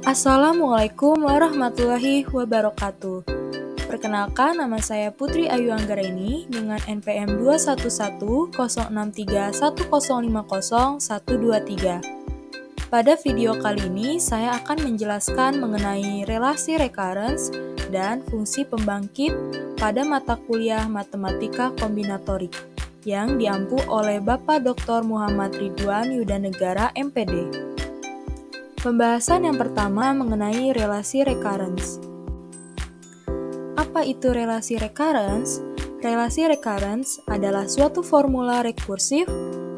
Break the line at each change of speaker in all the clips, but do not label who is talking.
Assalamualaikum warahmatullahi wabarakatuh. Perkenalkan, nama saya Putri Ayu Anggraini dengan NPM 2110631050123. Pada video kali ini, saya akan menjelaskan mengenai relasi recurrence dan fungsi pembangkit pada mata kuliah Matematika Kombinatorik yang diampu oleh Bapak Dr. Muhammad Ridwan Yudanegara, MPD. Pembahasan yang pertama mengenai relasi recurrence. Apa itu relasi recurrence? Relasi recurrence adalah suatu formula rekursif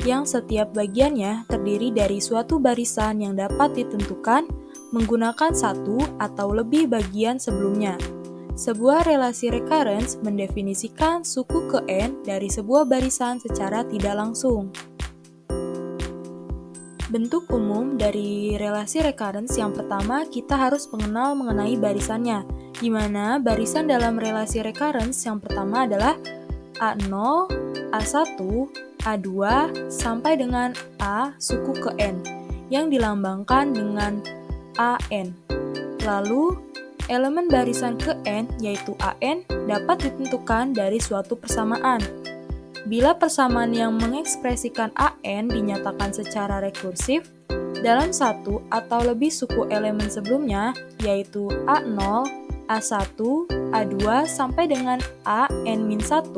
yang setiap bagiannya terdiri dari suatu barisan yang dapat ditentukan menggunakan satu atau lebih bagian sebelumnya. Sebuah relasi recurrence mendefinisikan suku ke n dari sebuah barisan secara tidak langsung. Bentuk umum dari relasi recurrence yang pertama, kita harus mengenal mengenai barisannya, di mana barisan dalam relasi recurrence yang pertama adalah A0, A1, A2, sampai dengan A suku ke N, yang dilambangkan dengan AN. Lalu, elemen barisan ke N, yaitu AN, dapat ditentukan dari suatu persamaan. Bila persamaan yang mengekspresikan AN dinyatakan secara rekursif, dalam satu atau lebih suku elemen sebelumnya, yaitu A0, A1, A2, sampai dengan AN-1,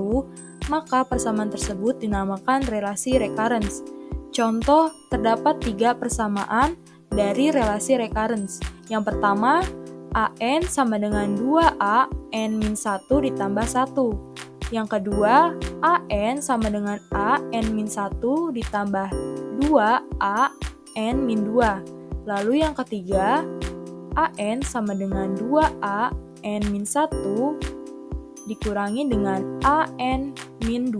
maka persamaan tersebut dinamakan relasi recurrence. Contoh, terdapat 3 persamaan dari relasi recurrence. Yang pertama, AN sama dengan 2A N-1 ditambah 1. Yang kedua, AN sama dengan AN-1 ditambah 2A N-2. Lalu yang ketiga, AN sama dengan 2A N-1 dikurangi dengan AN-2.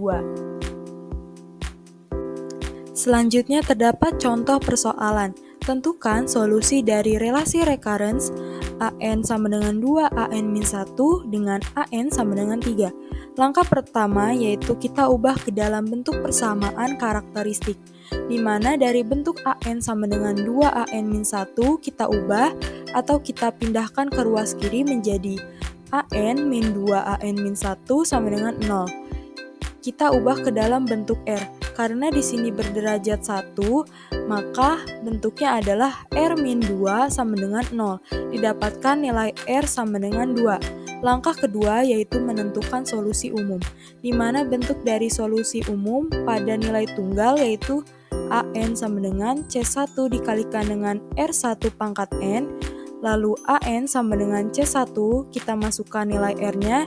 Selanjutnya terdapat contoh persoalan. Tentukan solusi dari relasi recurrence AN sama dengan 2 AN-1 dengan AN sama dengan 3. Langkah pertama yaitu kita ubah ke dalam bentuk persamaan karakteristik, di mana dari bentuk AN sama dengan 2 AN-1 kita ubah atau kita pindahkan ke ruas kiri menjadi AN-2 AN-1 sama dengan 0. Kita ubah ke dalam bentuk R. Karena di sini berderajat 1, maka bentuknya adalah R-2 sama dengan 0. Didapatkan nilai R sama dengan 2. Langkah kedua yaitu menentukan solusi umum, di mana bentuk dari solusi umum pada nilai tunggal yaitu AN sama dengan C1 dikalikan dengan R1 pangkat N, lalu AN sama dengan C1, kita masukkan nilai R-nya,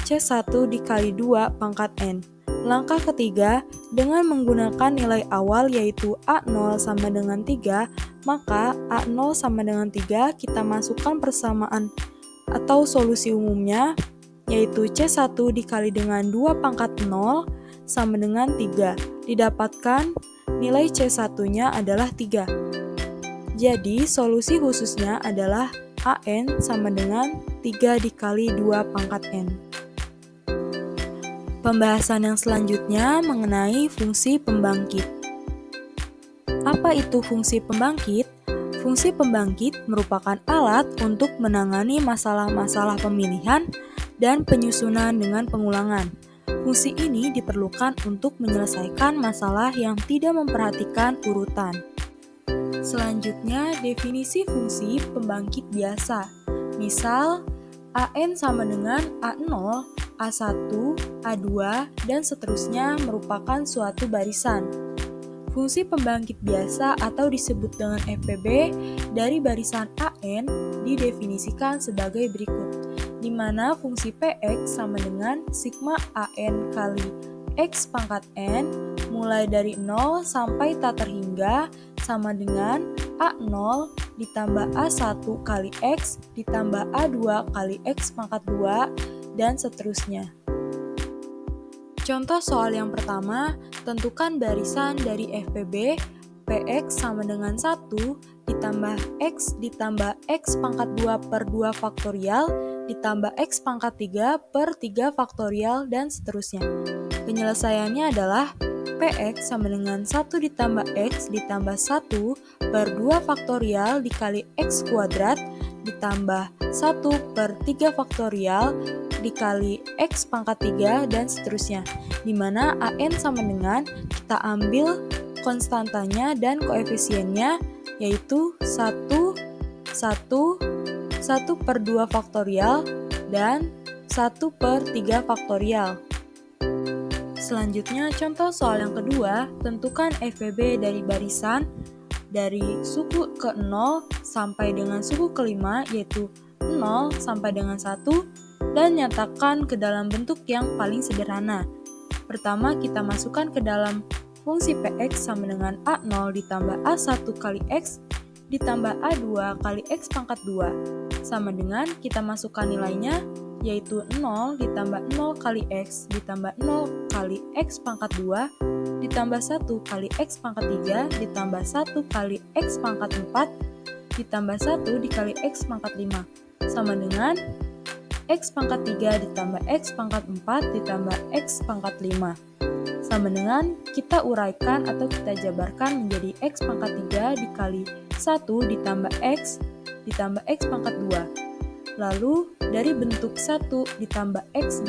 C1 dikali 2 pangkat N. Langkah ketiga, dengan menggunakan nilai awal yaitu A0 sama dengan 3, maka A0 sama dengan 3 kita masukkan persamaan atau solusi umumnya yaitu C1 dikali dengan 2 pangkat 0 sama dengan 3. Didapatkan nilai C1-nya adalah 3. Jadi solusi khususnya adalah AN sama dengan 3 dikali 2 pangkat N. Pembahasan yang selanjutnya mengenai fungsi pembangkit. Apa itu fungsi pembangkit? Fungsi pembangkit merupakan alat untuk menangani masalah-masalah pemilihan dan penyusunan dengan pengulangan. Fungsi ini diperlukan untuk menyelesaikan masalah yang tidak memperhatikan urutan. Selanjutnya, definisi fungsi pembangkit biasa. Misal, AN sama dengan A0, A1, A2, dan seterusnya merupakan suatu barisan. Fungsi pembangkit biasa atau disebut dengan FPB dari barisan AN didefinisikan sebagai berikut, di mana fungsi PX sama dengan sigma AN kali X pangkat N mulai dari 0 sampai tak terhingga sama dengan A0 ditambah A1 kali X ditambah A2 kali X pangkat 2 dan seterusnya. Contoh soal yang pertama, tentukan barisan dari FPB PX sama dengan 1 ditambah X ditambah X pangkat 2 per 2 faktorial ditambah X pangkat 3 per 3 faktorial dan seterusnya. Penyelesaiannya adalah PX sama dengan 1 ditambah X ditambah 1 per 2 faktorial dikali X kuadrat ditambah 1 per 3 faktorial dikali X pangkat 3 dan seterusnya, di mana AN sama dengan kita ambil konstantanya dan koefisiennya yaitu 1 per 2 faktorial dan 1 per 3 faktorial. Selanjutnya contoh soal yang kedua, tentukan FVB dari barisan dari suku ke-0 sampai dengan suku ke-5 yaitu 0 sampai dengan 1 dan nyatakan ke dalam bentuk yang paling sederhana. Pertama kita masukkan ke dalam fungsi Px sama dengan A0 ditambah A1 kali X ditambah A2 kali X pangkat 2 sama dengan kita masukkan nilainya yaitu 0 ditambah 0 kali X ditambah 0 kali X pangkat 2 ditambah 1 kali X pangkat 3 ditambah 1 kali X pangkat 4 ditambah 1 dikali X pangkat 5 sama dengan X pangkat 3 ditambah X pangkat 4 ditambah X pangkat 5 sama dengan kita uraikan atau kita jabarkan menjadi X pangkat 3 dikali 1 ditambah X pangkat 2. Lalu dari bentuk 1 ditambah X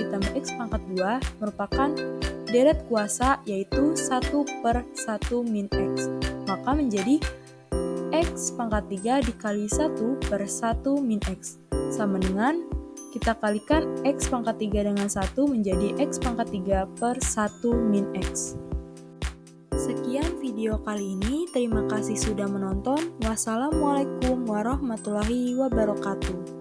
pangkat 2 merupakan deret kuasa yaitu 1 per 1 min X. Maka menjadi X pangkat 3 dikali 1 per 1 min X. Sama dengan kita kalikan X pangkat 3 dengan 1 menjadi X pangkat 3 per 1 min X. Sekian video kali ini, terima kasih sudah menonton. Wassalamualaikum warahmatullahi wabarakatuh.